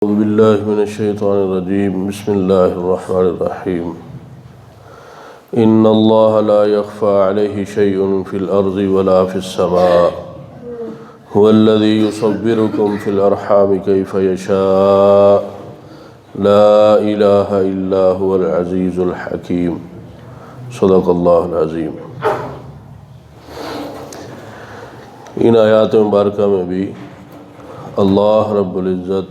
أعوذ بالله من الشيطان الرجيم بسم الله الرحمن الرحيم إن الله لا يخفى عليه شيء في الأرض ولا في السماء هو الذي يصبركم في الأرحام كيف يشاء لا إله إلا هو العزيز الحكيم صدق الله العظيم۔ ان آیات مبارکہ میں بھی اللہ رب العزت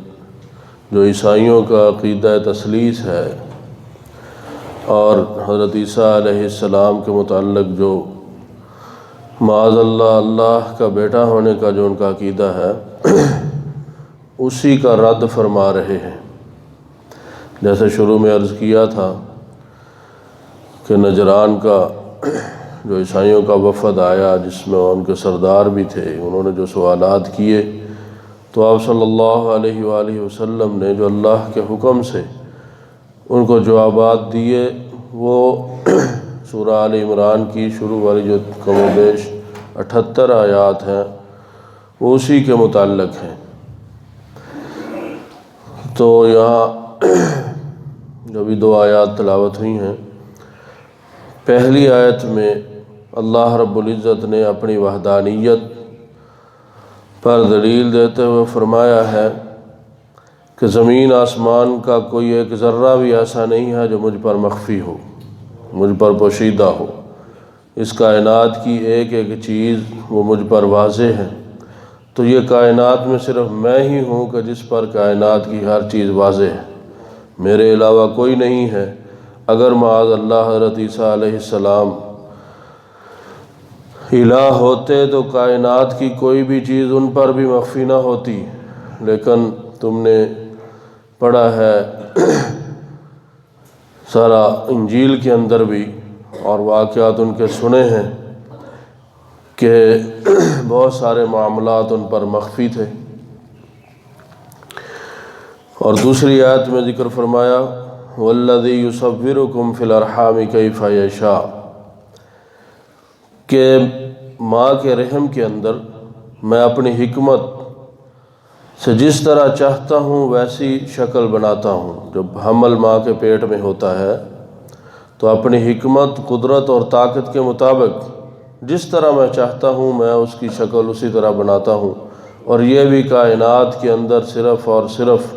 جو عیسائیوں کا عقیدہ تثلیث ہے اور حضرت عیسیٰ علیہ السلام کے متعلق جو معاذ اللہ اللہ کا بیٹا ہونے کا جو ان کا عقیدہ ہے اسی کا رد فرما رہے ہیں۔ جیسے شروع میں عرض کیا تھا کہ نجران کا جو عیسائیوں کا وفد آیا جس میں ان کے سردار بھی تھے، انہوں نے جو سوالات کیے تو آپ صلی اللہ علیہ وآلہ وسلم نے جو اللہ کے حکم سے ان کو جوابات دیے وہ سورہ آل عمران کی شروع والی جو کم و بیش 78 آیات ہیں وہ اسی کے متعلق ہیں۔ تو یہاں جو بھی 2 آیات تلاوت ہوئی ہیں، پہلی آیت میں اللہ رب العزت نے اپنی وحدانیت پر دلیل دیتے ہوئے فرمایا ہے کہ زمین آسمان کا کوئی ایک ذرہ بھی ایسا نہیں ہے جو مجھ پر مخفی ہو، مجھ پر پوشیدہ ہو۔ اس کائنات کی ایک ایک چیز وہ مجھ پر واضح ہے، تو یہ کائنات میں صرف میں ہی ہوں کہ جس پر کائنات کی ہر چیز واضح ہے، میرے علاوہ کوئی نہیں ہے۔ اگر معاذ اللہ حضرت عیسیٰ علیہ السلام الہ ہوتے تو کائنات کی کوئی بھی چیز ان پر بھی مخفی نہ ہوتی، لیکن تم نے پڑھا ہے سارا انجیل کے اندر بھی اور واقعات ان کے سنے ہیں کہ بہت سارے معاملات ان پر مخفی تھے۔ اور دوسری آیت میں ذکر فرمایا وَالَّذِي يُصَوِّرُكُمْ فِي الْأَرْحَامِ كَيْفَ يَشَاءُ، کہ ماں کے رحم کے اندر میں اپنی حکمت سے جس طرح چاہتا ہوں ویسی شکل بناتا ہوں۔ جب حمل ماں کے پیٹ میں ہوتا ہے تو اپنی حکمت، قدرت اور طاقت کے مطابق جس طرح میں چاہتا ہوں میں اس کی شکل اسی طرح بناتا ہوں، اور یہ بھی کائنات کے اندر صرف اور صرف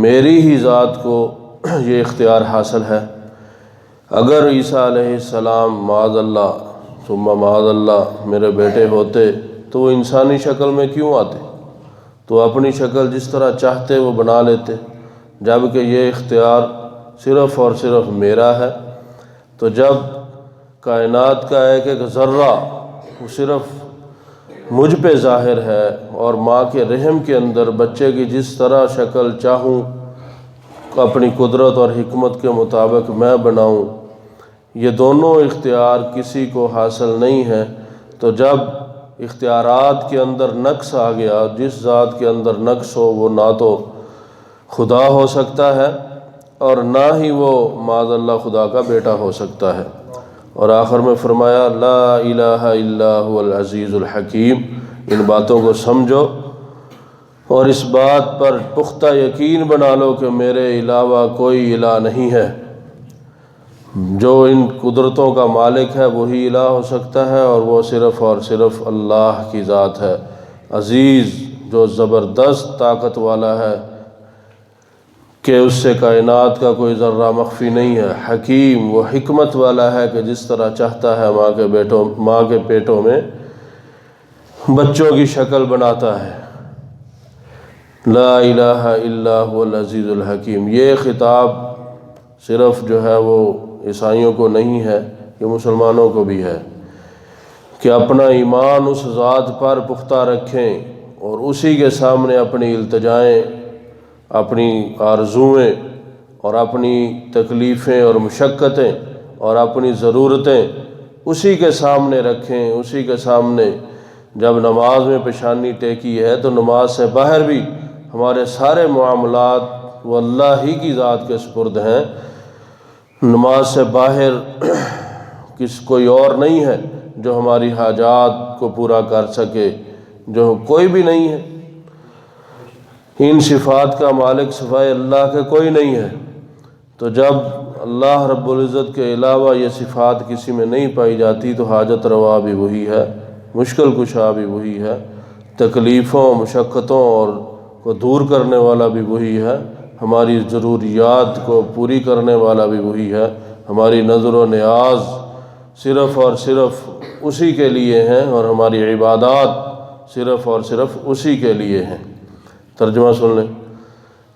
میری ہی ذات کو یہ اختیار حاصل ہے۔ اگر عیسیٰ علیہ السلام معاذ اللہ ثم معاذ اللہ میرے بیٹے ہوتے تو وہ انسانی شکل میں کیوں آتے؟ تو اپنی شکل جس طرح چاہتے وہ بنا لیتے، جبکہ یہ اختیار صرف اور صرف میرا ہے۔ تو جب کائنات کا ایک ایک ذرہ وہ صرف مجھ پہ ظاہر ہے اور ماں کے رحم کے اندر بچے کی جس طرح شکل چاہوں اپنی قدرت اور حکمت کے مطابق میں بناؤں، یہ دونوں اختیار کسی کو حاصل نہیں ہے۔ تو جب اختیارات کے اندر نقص آ گیا، جس ذات کے اندر نقص ہو وہ نہ تو خدا ہو سکتا ہے اور نہ ہی وہ معاذ اللہ خدا کا بیٹا ہو سکتا ہے۔ اور آخر میں فرمایا لا الہ الا هو العزیز الحکیم۔ ان باتوں کو سمجھو اور اس بات پر پختہ یقین بنا لو کہ میرے علاوہ کوئی الہ نہیں ہے۔ جو ان قدرتوں کا مالک ہے وہی الہ ہو سکتا ہے، اور وہ صرف اور صرف اللہ کی ذات ہے۔ عزیز جو زبردست طاقت والا ہے کہ اس سے کائنات کا کوئی ذرہ مخفی نہیں ہے۔ حکیم وہ حکمت والا ہے کہ جس طرح چاہتا ہے ماں کے پیٹوں میں بچوں کی شکل بناتا ہے۔ لا الہ الا هو العزیز الحکیم۔ یہ خطاب صرف جو ہے وہ عیسائیوں کو نہیں ہے، یہ مسلمانوں کو بھی ہے کہ اپنا ایمان اس ذات پر پختہ رکھیں اور اسی کے سامنے اپنی التجائیں، اپنی آرزوئیں اور اپنی تکلیفیں اور مشقتیں اور اپنی ضرورتیں اسی کے سامنے رکھیں۔ اسی کے سامنے جب نماز میں پیشانی ٹیکی ہے تو نماز سے باہر بھی ہمارے سارے معاملات وہ اللہ ہی کی ذات کے سپرد ہیں۔ نماز سے باہر کوئی اور نہیں ہے جو ہماری حاجات کو پورا کر سکے، جو کوئی بھی نہیں ہے۔ ان صفات کا مالک سوائے اللہ کے کوئی نہیں ہے۔ تو جب اللہ رب العزت کے علاوہ یہ صفات کسی میں نہیں پائی جاتی تو حاجت روا بھی وہی ہے، مشکل کشا بھی وہی ہے، تکلیفوں مشقتوں اور کو دور کرنے والا بھی وہی ہے، ہماری ضروریات کو پوری کرنے والا بھی وہی ہے، ہماری نظر و نیاز صرف اور صرف اسی کے لیے ہیں، اور ہماری عبادات صرف اور صرف اسی کے لیے ہیں۔ ترجمہ سن لیں۔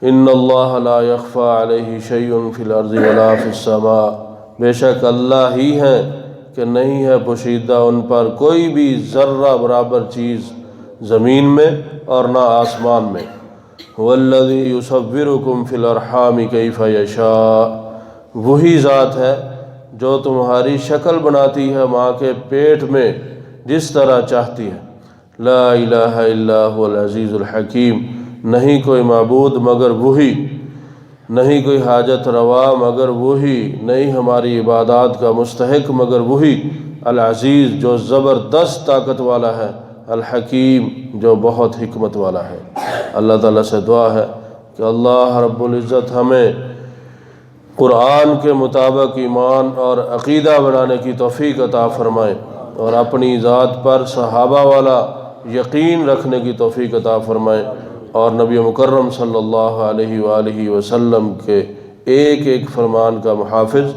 ان اللہ لا یخفی علیہ شیء فی الارض ولا فی السماء، بے شک اللہ ہی ہیں کہ نہیں ہے پوشیدہ ان پر کوئی بھی ذرہ برابر چیز زمین میں اور نہ آسمان میں۔ هو الذی یصورکم فی الارحام کیف یشاء، وہی ذات ہے جو تمہاری شکل بناتی ہے ماں کے پیٹ میں جس طرح چاہتی ہے۔ لا الہ الا هو العزیز الحکیم، نہیں کوئی معبود مگر وہی، نہیں کوئی حاجت روا مگر وہی، نہیں ہماری عبادات کا مستحق مگر وہی، العزیز جو زبردست طاقت والا ہے، الحکیم جو بہت حکمت والا ہے۔ اللہ تعالیٰ سے دعا ہے کہ اللہ رب العزت ہمیں قرآن کے مطابق ایمان اور عقیدہ بنانے کی توفیق عطا فرمائے، اور اپنی ذات پر صحابہ والا یقین رکھنے کی توفیق عطا فرمائے، اور نبی مکرم صلی اللہ علیہ وآلہ وسلم کے ایک ایک فرمان کا محافظ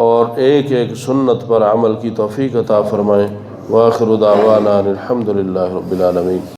اور ایک ایک سنت پر عمل کی توفیق عطا فرمائے۔ وآخر دعوانا الحمد للہ رب العالمین۔